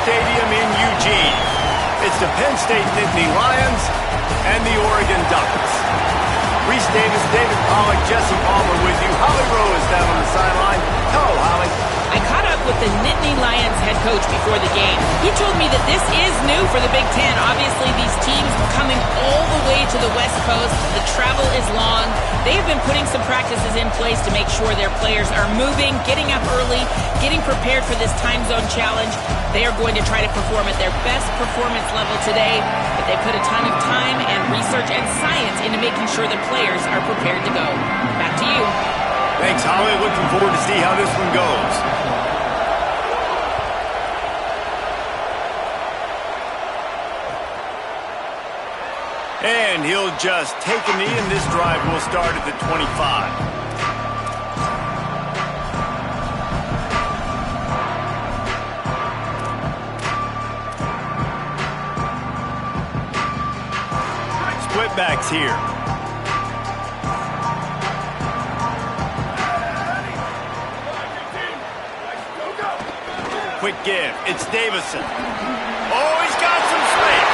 Stadium in Eugene. It's the Penn State Nittany Lions and the Oregon Ducks. Reese Davis, David Pollack, Jesse Palmer with you. Holly Rowe is down on the sideline. Hello, Holly. I caught up with the Nittany Lions head coach before the game. He told me that this is new for the Big Ten. Obviously, these teams coming all the way to the West Coast. The travel is long. They have been putting some practices in place to make sure their players are moving, getting up early, getting prepared for this time zone challenge. They are going to try to perform at their best performance level today, but they put a ton of time and research and science into making sure the players are prepared to go. Back to you. Thanks, Holly. Looking forward to see how this one goes. And he'll just take a knee, and this drive will start at the 25. Split backs here. Quick give. It's Davison. Oh, he's got some space.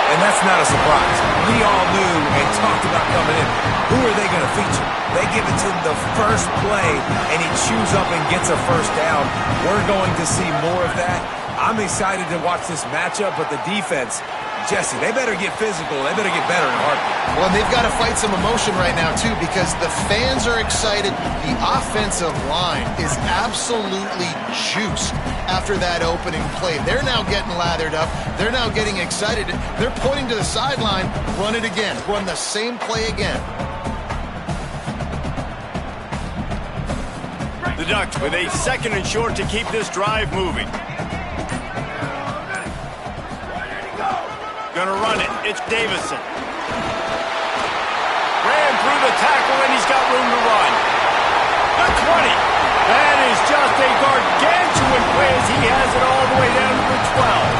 And that's not a surprise. We all knew and talked about coming in. Who are they going to feature? They give it to him the first play, and he chews up and gets a first down. We're going to see more of that. I'm excited to watch this matchup, but the defense, Jesse, they better get physical. They better get better in a heartbeat. Well, and they've got to fight some emotion right now, too, because the fans are excited. The offensive line is absolutely juiced after that opening play. They're now getting lathered up. They're now getting excited. They're pointing to the sideline. Run it again. Run the same play again. The Ducks with a second and short to keep this drive moving. Gonna run it. It's Davison. Ran through the tackle, and he's got room to run. The 20. That is just a gargantuan play as he has it all the way down to the 12.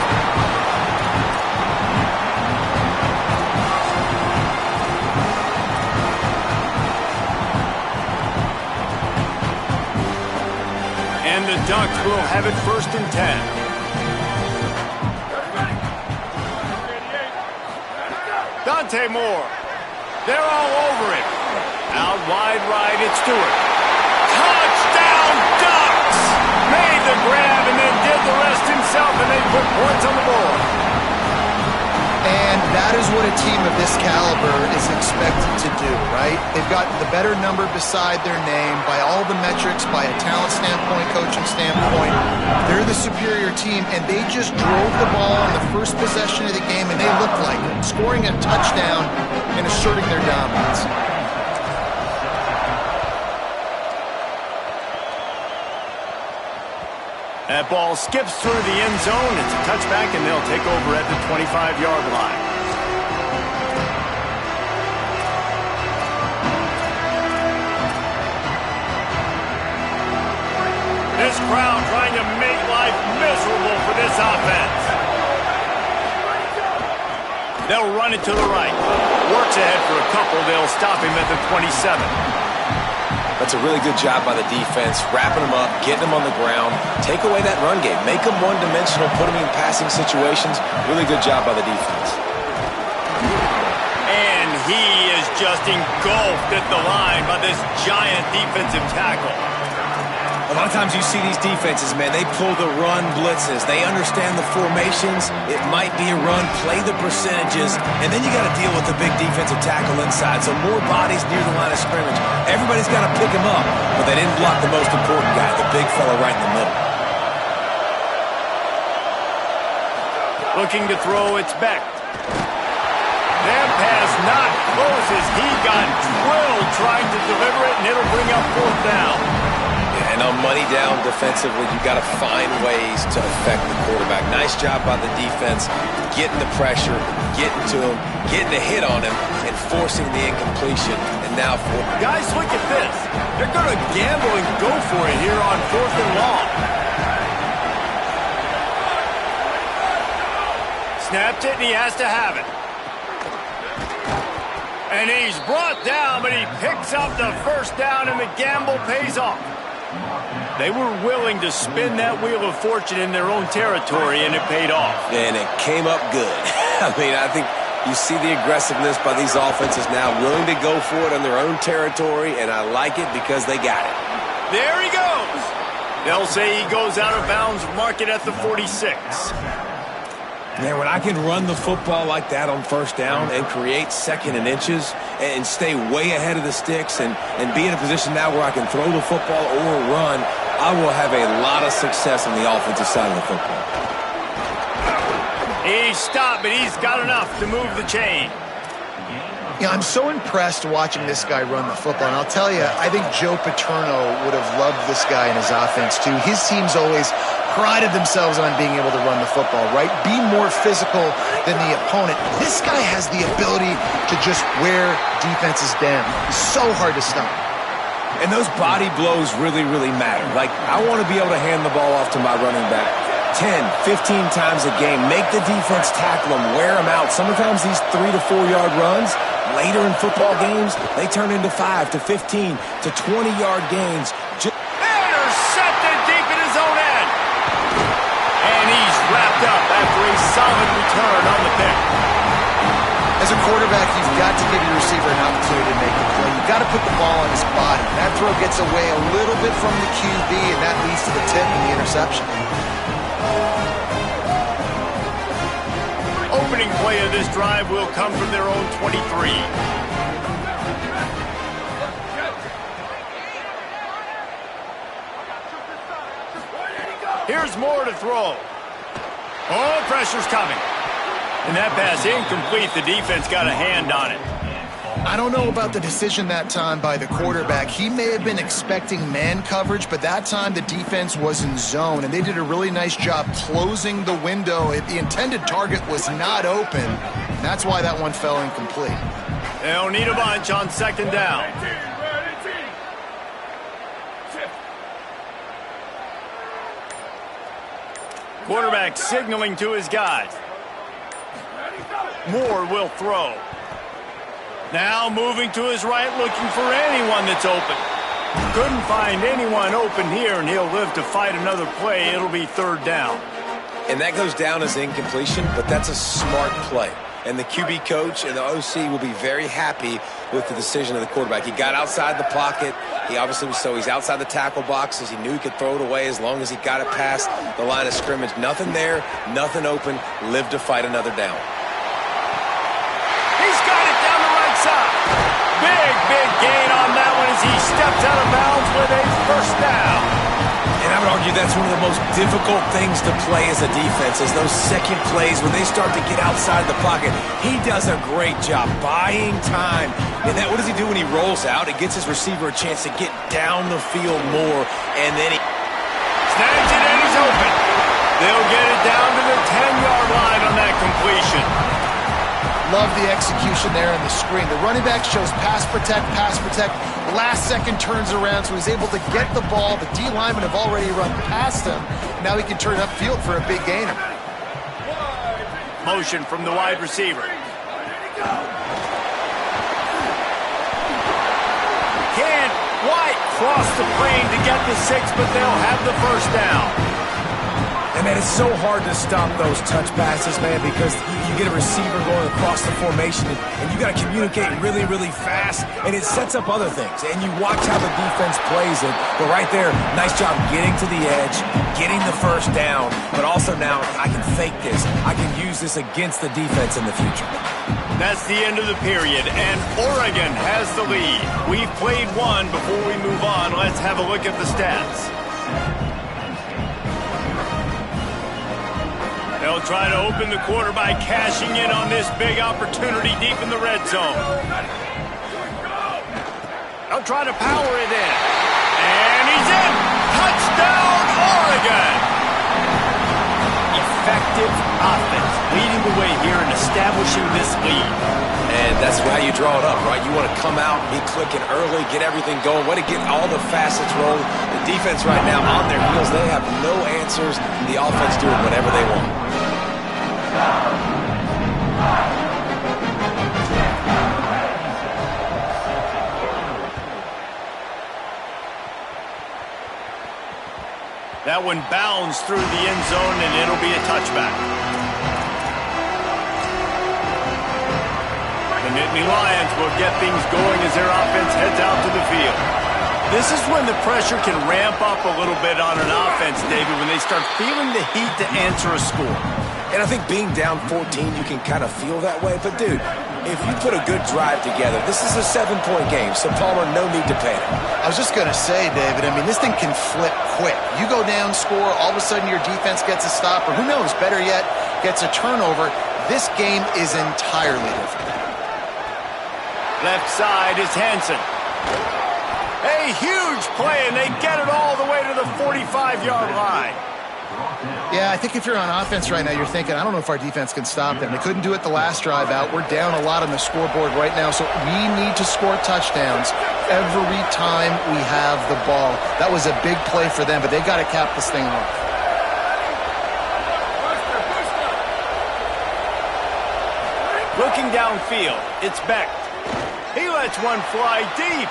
And the Ducks will have it 1st and 10. Dante Moore. They're all over it. Out wide right, it's Stewart. Touchdown, Ducks! Made the grab and then did the rest himself, and they put points on the board. And that is what a team of this caliber is expected to do, right? They've got the better number beside their name by all the metrics, by a talent standpoint, coaching standpoint. They're the superior team, and they just drove the ball on the first possession of the game, and they looked like it, scoring a touchdown and asserting their dominance. That ball skips through the end zone. It's a touchback, and they'll take over at the 25-yard line. This crowd trying to make life miserable for this offense. They'll run it to the right. Works ahead for a couple. They'll stop him at the 27. That's a really good job by the defense, wrapping them up, getting them on the ground, take away that run game, make them one-dimensional, put them in passing situations. Really good job by the defense. And he is just engulfed at the line by this giant defensive tackle. A lot of times you see these defenses, man, they pull the run blitzes. They understand the formations. It might be a run, play the percentages, and then you got to deal with the big defensive tackle inside. So more bodies near the line of scrimmage. Everybody's got to pick him up, but they didn't block the most important guy, the big fella right in the middle. Looking to throw, it's Beck. That pass not close as he got drilled trying to deliver it, and it'll bring up 4th down. And on money down defensively, you got to find ways to affect the quarterback. Nice job by the defense, getting the pressure, getting to him, getting a hit on him, and forcing the incompletion. And now for guys, look at this. They're going to gamble and go for it here on 4th and long. Snapped it, and he has to have it. And he's brought down, but he picks up the 1st down, and the gamble pays off. They were willing to spin that wheel of fortune in their own territory, and it paid off. And it came up good. I mean, I think you see the aggressiveness by these offenses now, willing to go for it on their own territory, and I like it because they got it. There he goes. They'll say he goes out of bounds, mark it at the 46. Man, when I can run the football like that on first down and create second and inches and stay way ahead of the sticks and be in a position now where I can throw the football or run, I will have a lot of success on the offensive side of the football. He stopped, but he's got enough to move the chain. Yeah, I'm so impressed watching this guy run the football. And I'll tell you, I think Joe Paterno would have loved this guy in his offense, too. His teams always prided themselves on being able to run the football, right? Be more physical than the opponent. This guy has the ability to just wear defenses down. He's so hard to stop. And those body blows really, really matter. Like, I want to be able to hand the ball off to my running back 10, 15 times a game. Make the defense tackle them, wear them out. Sometimes these 3 to 4 yard runs, later in football games, they turn into 5 to 15 to 20 yard gains. Intercepted deep in his own end. And he's wrapped up after a solid return on the pick. As a quarterback, you've got to give your receiver an opportunity to make the play. You've got to put the ball on his body. That throw gets away a little bit from the QB, and that leads to the tip and the interception. Opening play of this drive will come from their own 23. Here's more to throw. Oh, pressure's coming. And that pass incomplete. The defense got a hand on it. I don't know about the decision that time by the quarterback. He may have been expecting man coverage, but that time the defense was in zone, and they did a really nice job closing the window. The intended target was not open. That's why that one fell incomplete. They'll need a bunch on second down. Quarterback signaling to his guys. Moore will throw. Now moving to his right, looking for anyone that's open. Couldn't find anyone open here, and he'll live to fight another play. It'll be third down. And that goes down as incompletion, but that's a smart play. And the QB coach and the OC will be very happy with the decision of the quarterback. He got outside the pocket. He obviously was he's outside the tackle boxes. He knew he could throw it away as long as he got it past the line of scrimmage. Nothing there, nothing open. Live to fight another down. He's got it down the right side. Big gain on that one as he steps out of bounds with a first down. And I would argue that's one of the most difficult things to play as a defense is those second plays when they start to get outside the pocket. He does a great job buying time. And what does he do when he rolls out? It gets his receiver a chance to get down the field more. And then he snags it and he's open. They'll get it down to the 10-yard line on that completion. Love the execution there on the screen. The running back shows pass protect. Last second turns around, so he's able to get the ball. The D linemen have already run past him. Now he can turn upfield for a big gainer. Motion from the wide receiver. Can't quite cross the plane to get the 6, but they'll have the first down. And, man, it's so hard to stop those touch passes, man, because you get a receiver going across the formation, and you got to communicate really, really fast, and it sets up other things. And you watch how the defense plays it. But right there, nice job getting to the edge, getting the first down, but also now I can fake this. I can use this against the defense in the future. That's the end of the period, and Oregon has the lead. We've played one. Before we move on, let's have a look at the stats. They'll try to open the quarter by cashing in on this big opportunity deep in the red zone. They'll try to power it in. And he's in! Touchdown, Oregon! Effective offense leading the way here and establishing this lead. And that's how you draw it up, right? You want to come out, be clicking early, get everything going, want to get all the facets rolling. The defense right now on their heels, they have no answers. The offense doing whatever they want. That one bounds through the end zone, and it'll be a touchback. The Nittany Lions will get things going as their offense heads out to the field. This is when the pressure can ramp up a little bit on an offense, David, when they start feeling the heat to answer a score. And I think being down 14, you can kind of feel that way. But, dude, if you put a good drive together, this is a 7-point game, so Palmer, no need to panic. I was just going to say, David, I mean, this thing can flip quick. You go down, score, all of a sudden your defense gets a stop, or who knows, better yet, gets a turnover. This game is entirely different. Left side is Hansen. A huge play, and they get it all the way to the 45-yard line. Yeah, I think if you're on offense right now, you're thinking, I don't know if our defense can stop them. They couldn't do it the last drive out. We're down a lot on the scoreboard right now, so we need to score touchdowns every time we have the ball. That was a big play for them, but they got to cap this thing off. Looking downfield, it's Beck. He lets one fly deep.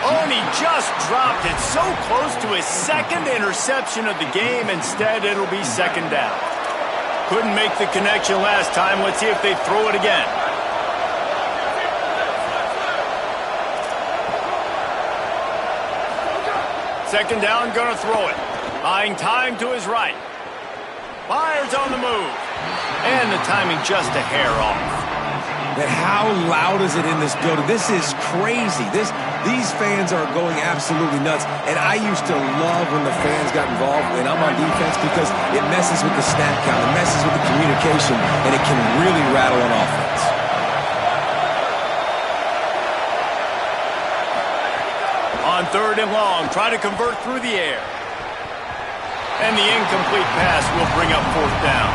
Oh, and he just dropped it so close to his second interception of the game. Instead, it'll be second down. Couldn't make the connection last time. Let's see if they throw it again. Second down, gonna throw it. Buying time to his right. Fires on the move. And the timing just a hair off. But how loud is it in this building? This is crazy. These fans are going absolutely nuts. And I used to love when the fans got involved when I'm on defense because it messes with the snap count, it messes with the communication, and it can really rattle an offense. On third and long, try to convert through the air. And the incomplete pass will bring up fourth down.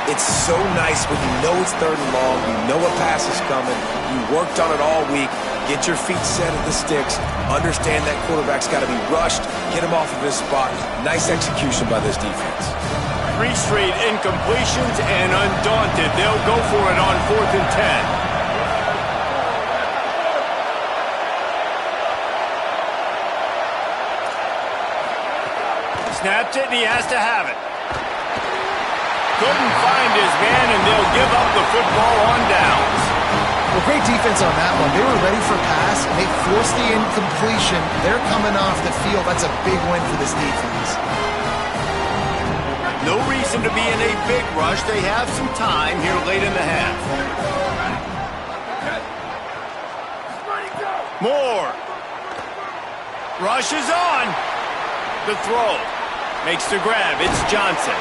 It's so nice when you know it's third and long, you know a pass is coming, you worked on it all week, get your feet set at the sticks, understand that quarterback's got to be rushed, get him off of his spot. Nice execution by this defense. 3 straight incompletions, and undaunted, they'll go for it on 4th and 10. Snapped it, and he has to have it. Couldn't find his man, and they'll give up the football on downs. Well, great defense on that one. They were ready for pass, and they forced the incompletion. They're coming off the field. That's a big win for this defense. No reason to be in a big rush. They have some time here late in the half. Moore. Rushes on. The throw. Makes the grab. It's Johnson.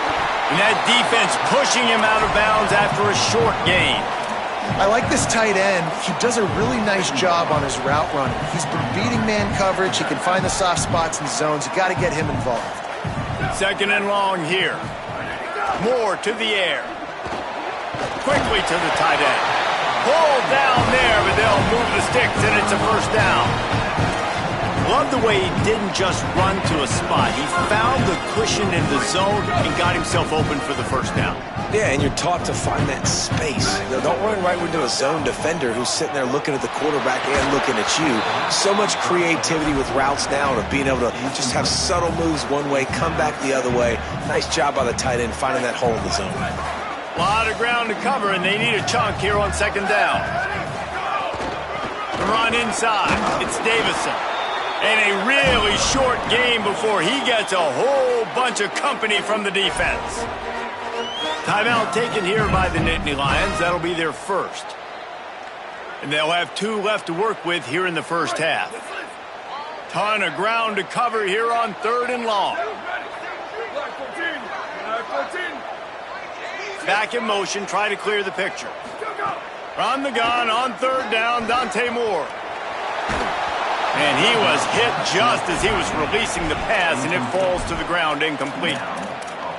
And that defense pushing him out of bounds after a short gain. I like this tight end. He does a really nice job on his route running. He's been beating man coverage. He can find the soft spots and zones. You got to get him involved. Second and long here. Moore to the air. Quickly to the tight end. Pulled down there, but they'll move the sticks, and it's a first down. Love the way he didn't just run to a spot. He found the cushion in the zone and got himself open for the first down. Yeah, and you're taught to find that space. You know, don't run right into a zone defender who's sitting there looking at the quarterback and looking at you. So much creativity with routes now and of being able to just have subtle moves one way, come back the other way. Nice job by the tight end finding that hole in the zone. A lot of ground to cover, and they need a chunk here on second down. The run inside. It's Davison. And a really short game before he gets a whole bunch of company from the defense. Timeout taken here by the Nittany Lions. That'll be their first. And they'll have 2 left to work with here in the first half. Ton of ground to cover here on third and long. Back in motion, try to clear the picture. On the gun on third down, Dante Moore. And he was hit just as he was releasing the pass, and it falls to the ground incomplete.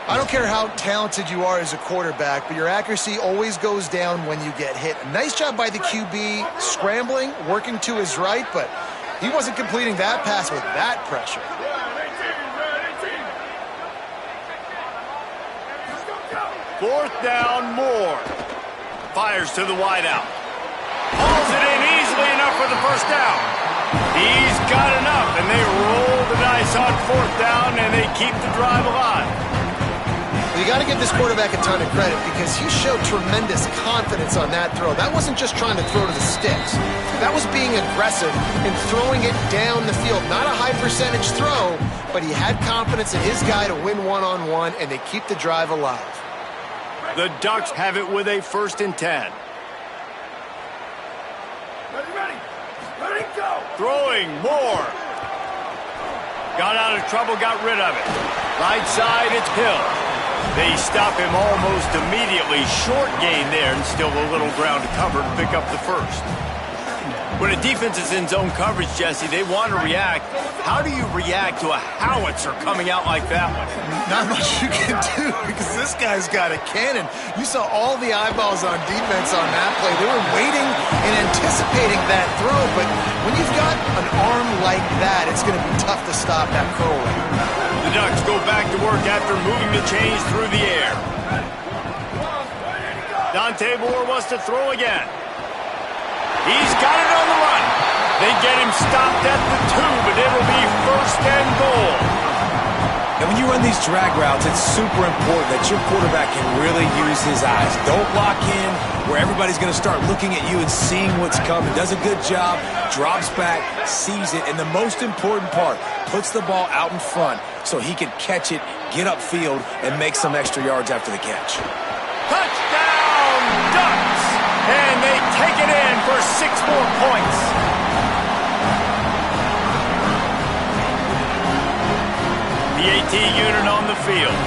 I don't care how talented you are as a quarterback, but your accuracy always goes down when you get hit. Nice job by the QB scrambling, working to his right, but he wasn't completing that pass with that pressure. Fourth down, Moore. Fires to the wideout. Hauls it in easily enough for the first down. He's got enough, and they roll the dice on 4th down, and they keep the drive alive. You got to give this quarterback a ton of credit because he showed tremendous confidence on that throw. That wasn't just trying to throw to the sticks. That was being aggressive and throwing it down the field. Not a high percentage throw, but he had confidence in his guy to win one-on-one, and they keep the drive alive. The Ducks have it with a 1st and 10. Ready, go! Throwing, more. Got out of trouble, got rid of it. Right side, it's Hill. They stop him almost immediately. Short gain there, and still a little ground to cover to pick up the 1st. When a defense is in zone coverage, Jesse, they want to react. How do you react to a howitzer coming out like that one? Not much you can do because this guy's got a cannon. You saw all the eyeballs on defense on that play. They were waiting and anticipating that throw, but when you've got an arm like that, it's going to be tough to stop that curl rate. The Ducks go back to work after moving the chains through the air. Dante Moore wants to throw again. He's got it on the run. They get him stopped at the 2, but it'll be 1st and goal. And when you run these drag routes, it's super important that your quarterback can really use his eyes. Don't lock in where everybody's going to start looking at you and seeing what's coming. Does a good job, drops back, sees it, and the most important part, puts the ball out in front so he can catch it, get upfield, and make some extra yards after the catch. Touchdown, Ducks! And they take it in for 6 more points. The AT unit on the field.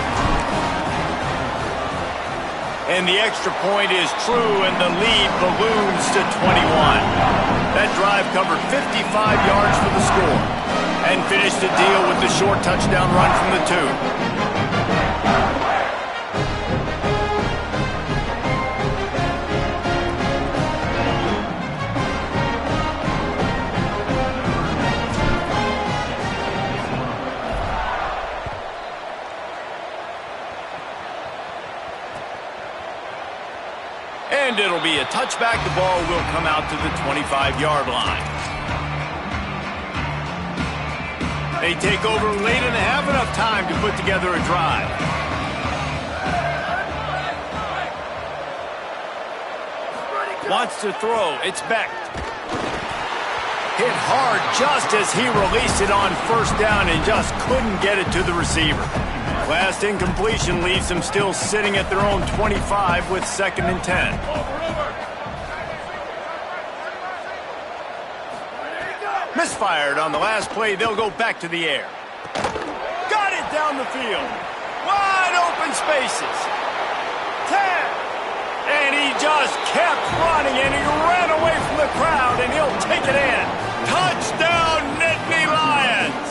And the extra point is true, and the lead balloons to 21. That drive covered 55 yards for the score and finished the deal with the short touchdown run from the 2. And it'll be a touchback. The ball will come out to the 25-yard line. They take over late and have enough time to put together a drive. Wants to throw. It's Beck. Hit hard just as he released it on 1st down and just couldn't get it to the receiver. Last incompletion leaves them still sitting at their own 25 with 2nd and 10. Misfired on the last play. They'll go back to the air. Got it down the field. Wide open spaces. 10. And he just kept running, and he ran away from the crowd, and he'll take it in. Touchdown, Nittany Lions!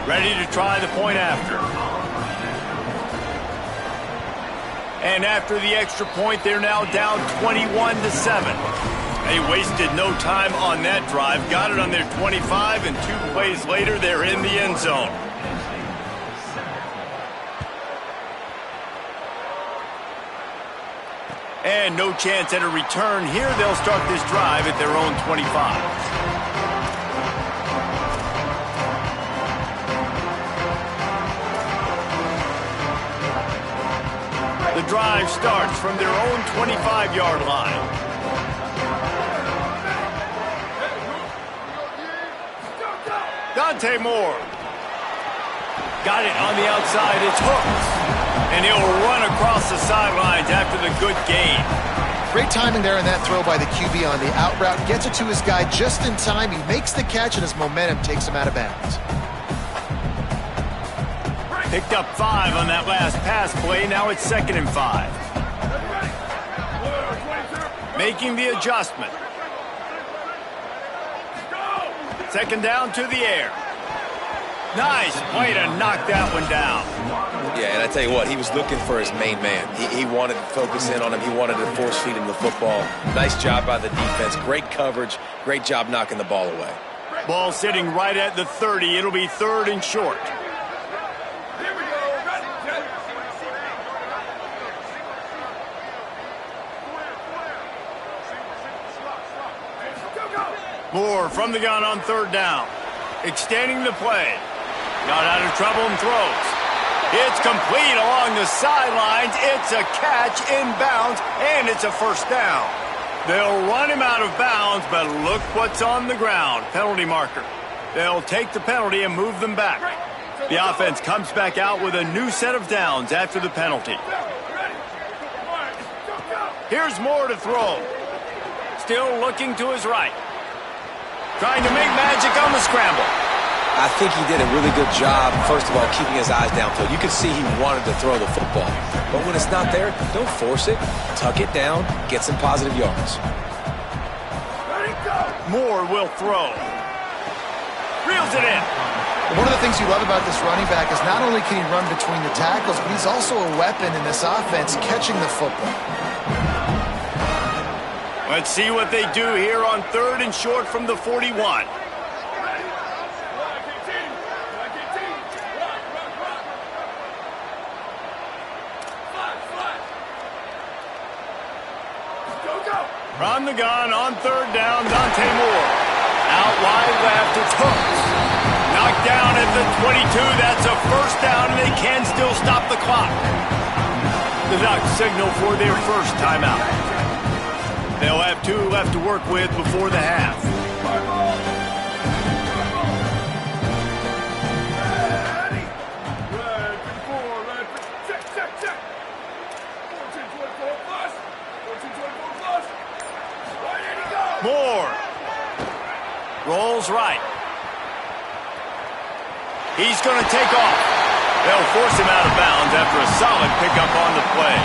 Ready to try the point after. And after the extra point, they're now down 21-7. They wasted no time on that drive. Got it on their 25, and 2 plays later, they're in the end zone. And no chance at a return here. They'll start this drive at their own 25. The drive starts from their own 25-yard line. Dante Moore. Got it on the outside. It's hooked. And he'll run across the sidelines after the good gain. Great timing there in that throw by the QB on the out route. Gets it to his guy just in time. He makes the catch, and his momentum takes him out of bounds. Picked up 5 on that last pass play. Now it's 2nd and 5. Making the adjustment. 2nd down to the air. Nice way to knock that one down. Yeah, and I tell you what, he was looking for his main man. He wanted to focus in on him. He wanted to force feed him the football. Nice job by the defense. Great coverage. Great job knocking the ball away. Ball sitting right at the 30. It'll be 3rd and short. Moore from the gun on third down. Extending the play. Got out of trouble and throws. It's complete along the sidelines. It's a catch inbounds, and it's a first down. They'll run him out of bounds, but look what's on the ground. Penalty marker. They'll take the penalty and move them back. The offense comes back out with a new set of downs after the penalty. Here's Moore to throw. Still looking to his right. Trying to make magic on the scramble. I think he did a really good job, first of all, keeping his eyes downfield. You could see he wanted to throw the football. But when it's not there, don't force it. Tuck it down. Get some positive yards. Moore will throw. Reels it in. One of the things you love about this running back is not only can he run between the tackles, but he's also a weapon in this offense catching the football. Let's see what they do here on third and short from the 41. From the gun on third down, Dante Moore. Out wide left, it's Hooks. Knocked down at the 22, that's a first down, and they can still stop the clock. The Ducks signal for their first timeout. They'll have 2 left to work with before the half. Moore rolls right. He's going to take off. They'll force him out of bounds after a solid pickup on the play.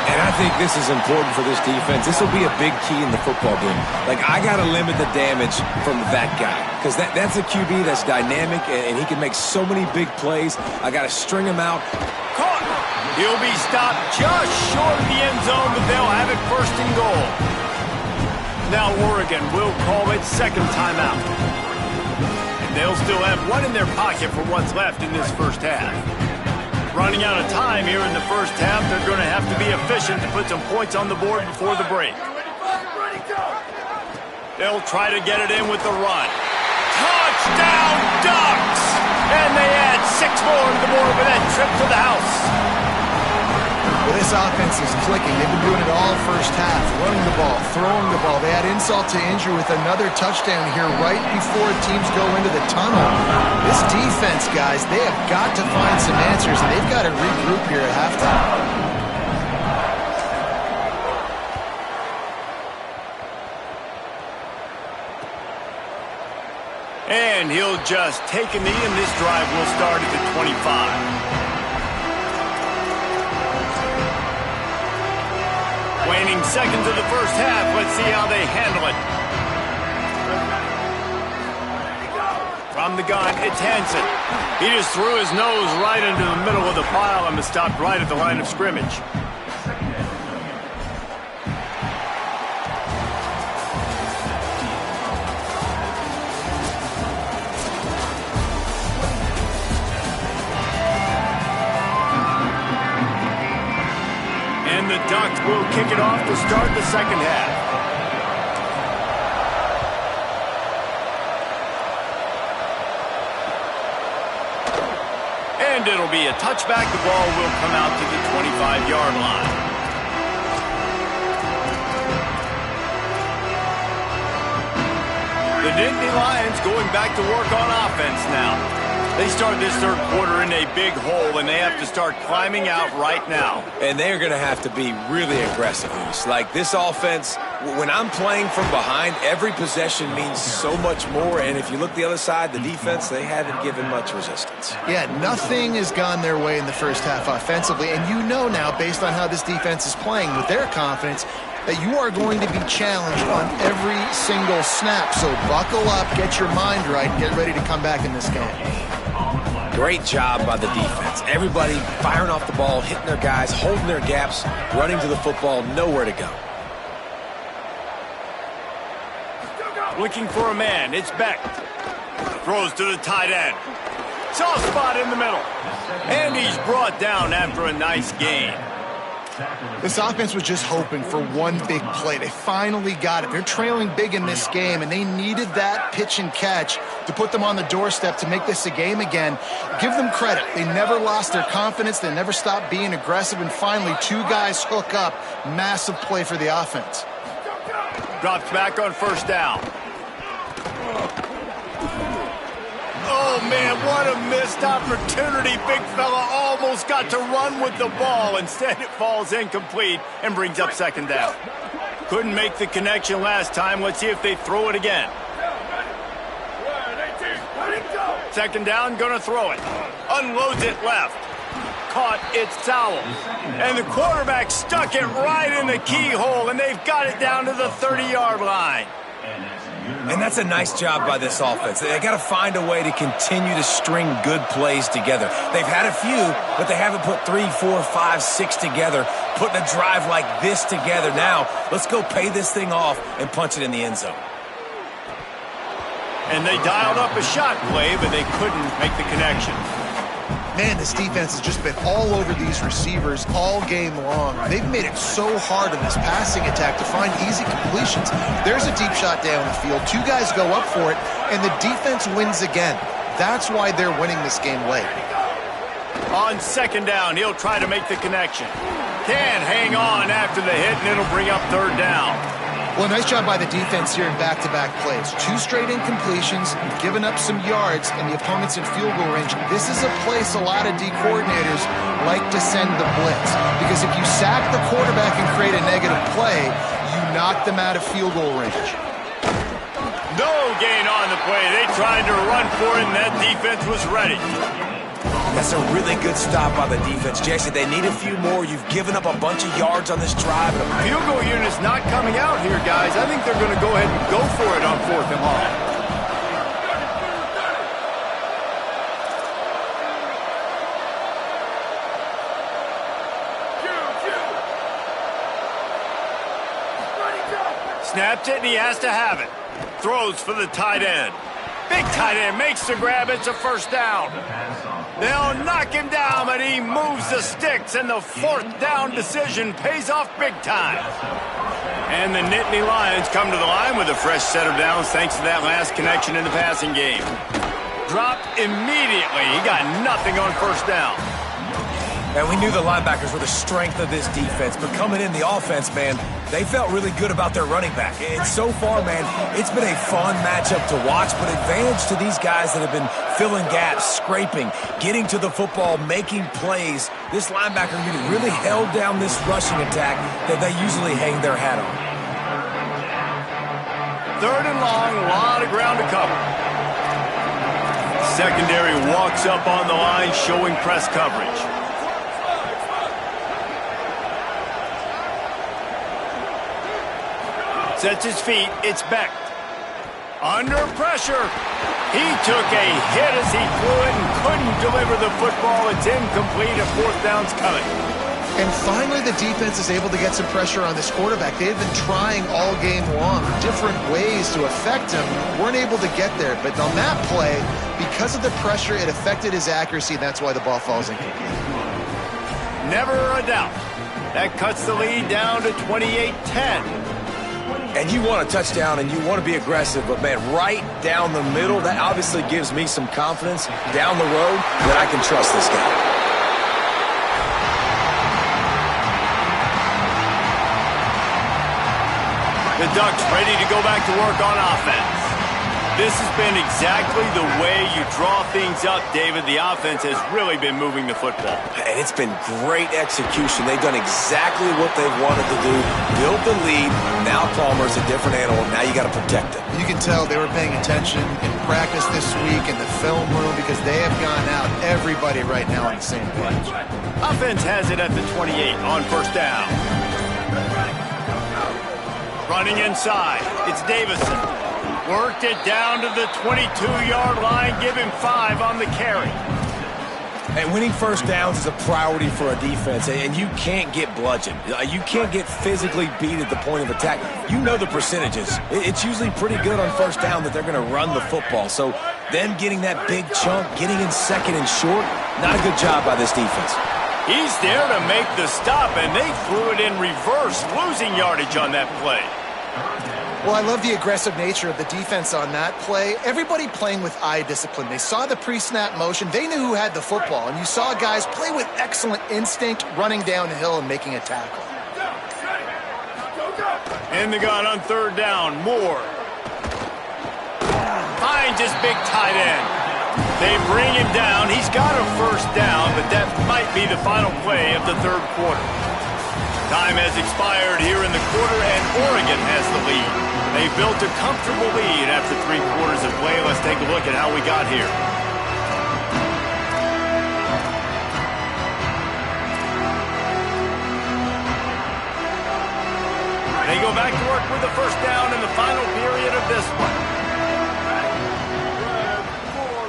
And I think this is important for this defense. This will be a big key in the football game. Like, I got to limit the damage from that guy because that's a QB that's dynamic and he can make so many big plays. I got to string him out. Caught. He'll be stopped just short of the end zone, but they'll have it first and goal. Now Oregon will call it second timeout. And they'll still have 1 in their pocket for what's left in this first half. Running out of time here in the first half, they're going to have to be efficient to put some points on the board before the break. They'll try to get it in with the run. Touchdown, Ducks! And they add 6 more to the board with that trip to the house. Well, this offense is clicking. They've been doing it all first half, running the ball, throwing the ball. They add insult to injury with another touchdown here right before teams go into the tunnel. This defense, guys, they have got to find some answers, and they've got to regroup here at halftime. And he'll just take a knee, and this drive will start at the 25. Waning seconds of the first half. Let's see how they handle it. From the gun, it's Hansen. He just threw his nose right into the middle of the pile and was stopped right at the line of scrimmage. The Ducks will kick it off to start the second half. And it'll be a touchback. The ball will come out to the 25-yard line. The Nittany Lions going back to work on offense now. They start this third quarter in a big hole, and they have to start climbing out right now. And they're going to have to be really aggressive. Like this offense, when I'm playing from behind, every possession means so much more. And if you look the other side, the defense, they haven't given much resistance. Yeah, nothing has gone their way in the first half offensively. And you know now, based on how this defense is playing with their confidence, that you are going to be challenged on every single snap. So buckle up, get your mind right, and get ready to come back in this game. Great job by the defense. Everybody firing off the ball, hitting their guys, holding their gaps, running to the football, nowhere to go. Looking for a man, it's Beck. Throws to the tight end. Soft spot in the middle. And he's brought down after a nice gain. This offense was just hoping for one big play. They finally got it. They're trailing big in this game, and they needed that pitch and catch to put them on the doorstep to make this a game again. Give them credit. They never lost their confidence. They never stopped being aggressive, and finally, two guys hook up. Massive play for the offense. Drops back on first down. Oh, man, what a missed opportunity. Big fella almost got to run with the ball. Instead, it falls incomplete and brings up second down. Couldn't make the connection last time. Let's see if they throw it again. Second down, gonna throw it. Unloads it left. Caught, it's Sowell. And the quarterback stuck it right in the keyhole, and they've got it down to the 30-yard line. And that's a nice job by this offense. They got to find a way to continue to string good plays together. They've had a few, but they haven't put 3, 4, 5, 6 together, putting a drive like this together. Now, let's go pay this thing off and punch it in the end zone. And they dialed up a shot play, but they couldn't make the connection. Man, this defense has just been all over these receivers all game long. They've made it so hard in this passing attack to find easy completions. There's a deep shot down the field. Two guys go up for it, and the defense wins again. That's why they're winning this game late. On second down, he'll try to make the connection. Can hang on after the hit, and it'll bring up third down. Well, nice job by the defense here in back-to-back plays. 2 straight incompletions, giving up some yards, and the opponent's in field goal range. This is a place a lot of D coordinators like to send the blitz, because if you sack the quarterback and create a negative play, you knock them out of field goal range. No gain on the play. They tried to run for it, and that defense was ready. That's a really good stop by the defense. Jesse, they need a few more. You've given up a bunch of yards on this drive. Field goal unit's not coming out here, guys. I think they're going to go ahead and go for it on 4th and long. Snaps it, and he has to have it. Throws for the tight end. Big tight end makes the grab. It's a first down. They'll knock him down, but he moves the sticks, and the 4th down decision pays off big time. And the Nittany Lions come to the line with a fresh set of downs thanks to that last connection in the passing game. Dropped immediately. He got nothing on first down. And we knew the linebackers were the strength of this defense, but coming in the offense, man, they felt really good about their running back. And so far, man, it's been a fun matchup to watch, but advantage to these guys that have been filling gaps, scraping, getting to the football, making plays. This linebacker unit really held down this rushing attack that they usually hang their hat on. 3rd and long, a lot of ground to cover. Secondary walks up on the line, showing press coverage. Sets his feet, it's Beck. Under pressure. He took a hit as he threw it and couldn't deliver the football. It's incomplete, a 4th down's coming. And finally, the defense is able to get some pressure on this quarterback. They've been trying all game long different ways to affect him. Weren't able to get there. But on that play, because of the pressure, it affected his accuracy, and that's why the ball falls incomplete. Never a doubt. That cuts the lead down to 28-10. And you want a touchdown and you want to be aggressive, but, man, right down the middle, that obviously gives me some confidence down the road that I can trust this guy. The Ducks ready to go back to work on offense. This has been exactly the way you draw things up, David. The offense has really been moving the football. And it's been great execution. They've done exactly what they've wanted to do. Build the lead. Now Palmer's a different animal. Now you got to protect him. You can tell they were paying attention in practice this week in the film room because they have gone out, everybody right now on the same page. Offense has it at the 28 on first down. Running inside, it's Davison. Worked it down to the 22-yard line, give him 5 on the carry. And winning first downs is a priority for a defense, and you can't get bludgeoned. You can't get physically beat at the point of attack. You know the percentages. It's usually pretty good on first down that they're going to run the football. So them getting that big chunk, getting in second and short, not a good job by this defense. He's there to make the stop, and they threw it in reverse, losing yardage on that play. Well, I love the aggressive nature of the defense on that play. Everybody playing with eye discipline. They saw the pre-snap motion. They knew who had the football, and you saw guys play with excellent instinct, running down the hill and making a tackle. In the gun on third down, Moore. Finds his big tight end. They bring him down. He's got a first down, but that might be the final play of the third quarter. Time has expired here in the quarter, and Oregon has the lead. They built a comfortable lead after 3 quarters of play. Let's take a look at how we got here. They go back to work with the first down in the final period of this one.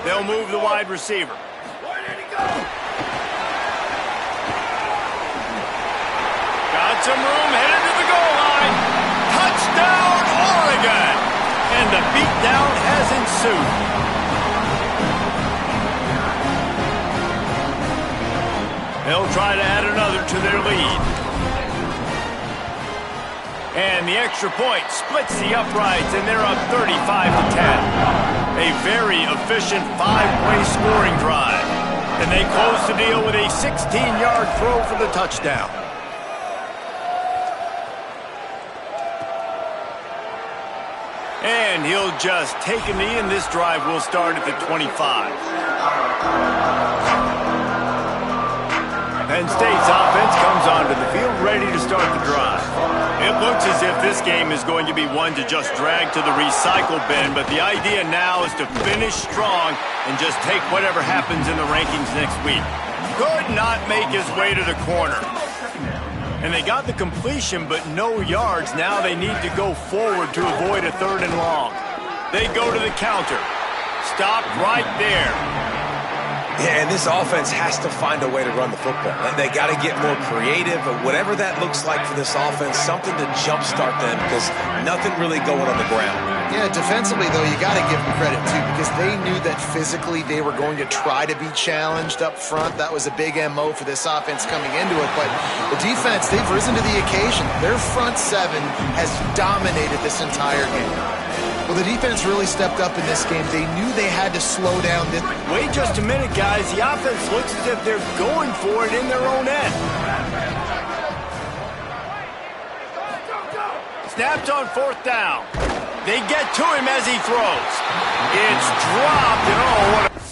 They'll move the wide receiver. Got some room, headed to the goal line. Touchdown, Oregon! And the beatdown has ensued. They'll try to add another to their lead. And the extra point splits the uprights, and they're up 35-10. A very efficient 5-way scoring drive. And they close the deal with a 16-yard throw for the touchdown. And he'll just take a knee, and this drive will start at the 25. Penn State's offense comes onto the field ready to start the drive. It looks as if this game is going to be one to just drag to the recycle bin, but the idea now is to finish strong and just take whatever happens in the rankings next week. Could not make his way to the corner. And they got the completion, but no yards. Now they need to go forward to avoid a 3rd and long. They go to the counter. Stop right there. Yeah, and this offense has to find a way to run the football. And they got to get more creative, but whatever that looks like for this offense, something to jumpstart them because nothing really going on the ground. Yeah, defensively, though, you got to give them credit, too, because they knew that physically they were going to try to be challenged up front. That was a big MO for this offense coming into it. But the defense, they've risen to the occasion. Their front 7 has dominated this entire game. Well, the defense really stepped up in this game. They knew they had to slow down. Wait just a minute, guys. The offense looks as if they're going for it in their own end. Snapped on 4th down. They get to him as he throws. It's dropped, and oh, what a...